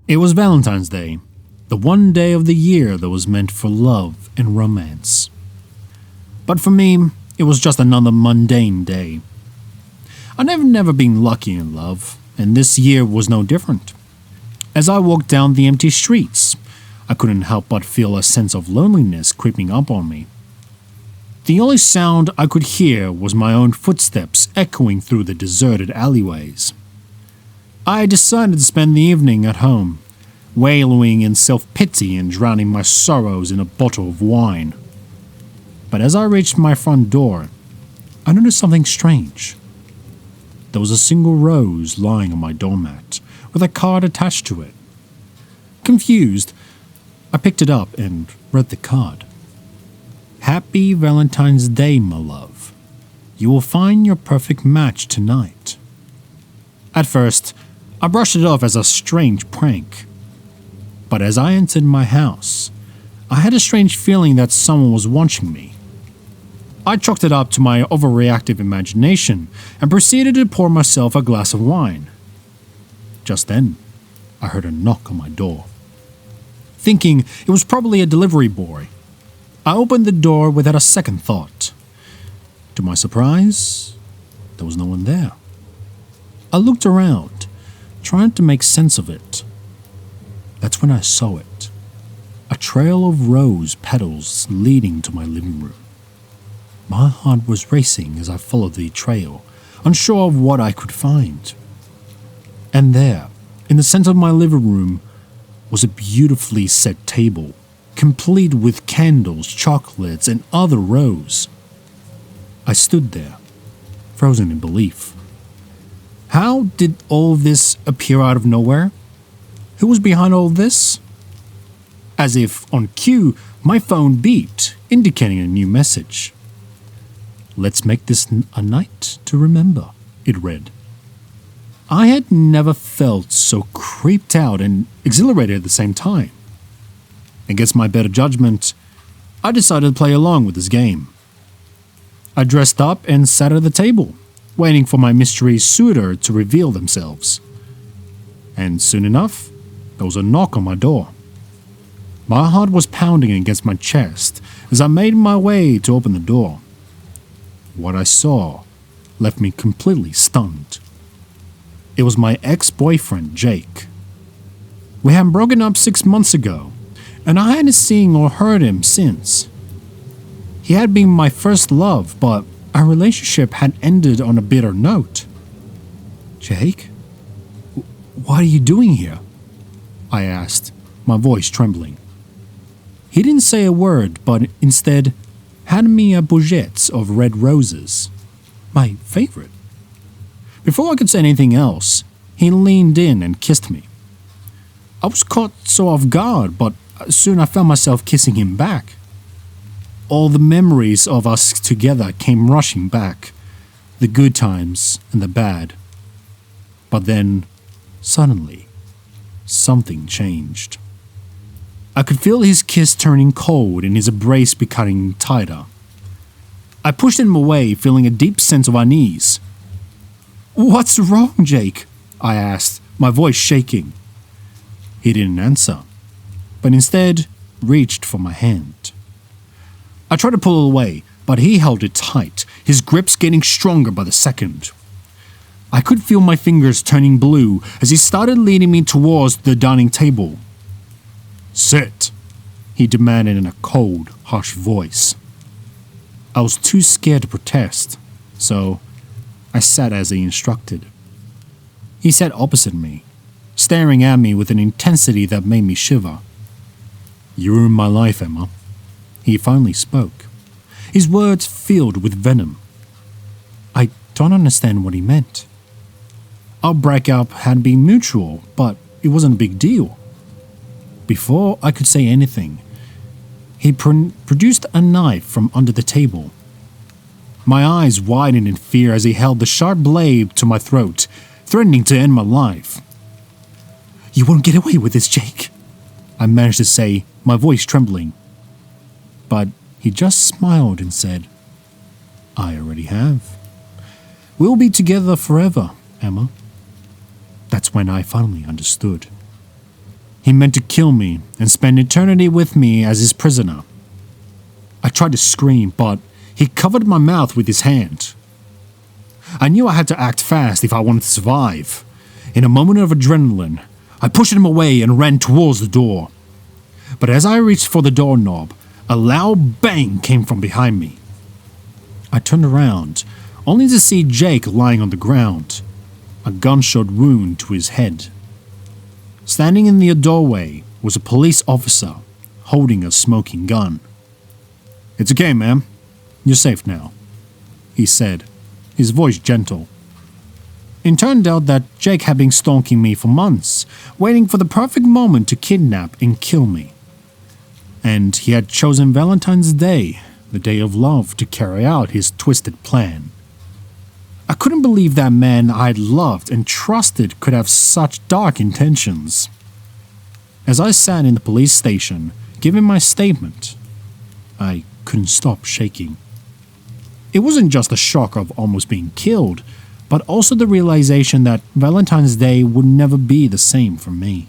It was Valentine's Day, the one day of the year that was meant for love and romance. But for me, it was just another mundane day. I've never been lucky in love, and this year was no different. As I walked down the empty streets, I couldn't help but feel a sense of loneliness creeping up on me. The only sound I could hear was my own footsteps echoing through the deserted alleyways. I decided to spend the evening at home, wallowing in self-pity and drowning my sorrows in a bottle of wine. But as I reached my front door, I noticed something strange. There was a single rose lying on my doormat, with a card attached to it. Confused, I picked it up and read the card. "Happy Valentine's Day, my love. You will find your perfect match tonight." At first, I brushed it off as a strange prank. But as I entered my house, I had a strange feeling that someone was watching me. I chalked it up to my overreactive imagination and proceeded to pour myself a glass of wine. Just then, I heard a knock on my door. Thinking it was probably a delivery boy, I opened the door without a second thought. To my surprise, there was no one there. I looked around, trying to make sense of it. That's when I saw it. A trail of rose petals leading to my living room. My heart was racing as I followed the trail, unsure of what I could find. And there, in the center of my living room, was a beautifully set table, complete with candles, chocolates, and other rose. I stood there, frozen in belief. How did all this appear out of nowhere? Who was behind all this? As if on cue, my phone beeped, indicating a new message. "Let's make this a night to remember," it read. I had never felt so creeped out and exhilarated at the same time. Against my better judgment, I decided to play along with this game. I dressed up and sat at the table, waiting for my mystery suitor to reveal themselves. And soon enough, there was a knock on my door. My heart was pounding against my chest as I made my way to open the door. What I saw left me completely stunned. It was my ex-boyfriend, Jake. We had broken up 6 months ago, and I hadn't seen or heard him since. He had been my first love, but our relationship had ended on a bitter note. "Jake? What are you doing here?" I asked, my voice trembling. He didn't say a word, but instead handed me a bouquet of red roses, my favorite. Before I could say anything else, he leaned in and kissed me. I was caught so off guard, but soon I found myself kissing him back. All the memories of us together came rushing back, the good times and the bad. But then, suddenly, something changed. I could feel his kiss turning cold and his embrace becoming tighter. I pushed him away, feeling a deep sense of unease. "What's wrong, Jake?" I asked, my voice shaking. He didn't answer, but instead reached for my hand. I tried to pull it away, but he held it tight, his grips getting stronger by the second. I could feel my fingers turning blue as he started leading me towards the dining table. "Sit," he demanded in a cold, harsh voice. I was too scared to protest, so I sat as he instructed. He sat opposite me, staring at me with an intensity that made me shiver. "You ruined my life, Emma." He finally spoke, his words filled with venom. I don't understand what he meant. Our breakup had been mutual, but it wasn't a big deal. Before I could say anything, he produced a knife from under the table. My eyes widened in fear as he held the sharp blade to my throat, threatening to end my life. "You won't get away with this, Jake," I managed to say, my voice trembling. But he just smiled and said, "I already have. We'll be together forever, Emma." That's when I finally understood. He meant to kill me and spend eternity with me as his prisoner. I tried to scream, but he covered my mouth with his hand. I knew I had to act fast if I wanted to survive. In a moment of adrenaline, I pushed him away and ran towards the door. But as I reached for the doorknob, a loud bang came from behind me. I turned around, only to see Jake lying on the ground, a gunshot wound to his head. Standing in the doorway was a police officer holding a smoking gun. "It's okay, ma'am. You're safe now," he said, his voice gentle. It turned out that Jake had been stalking me for months, waiting for the perfect moment to kidnap and kill me. And he had chosen Valentine's Day, the day of love, to carry out his twisted plan. I couldn't believe that man I'd loved and trusted could have such dark intentions. As I sat in the police station, giving my statement, I couldn't stop shaking. It wasn't just the shock of almost being killed, but also the realization that Valentine's Day would never be the same for me.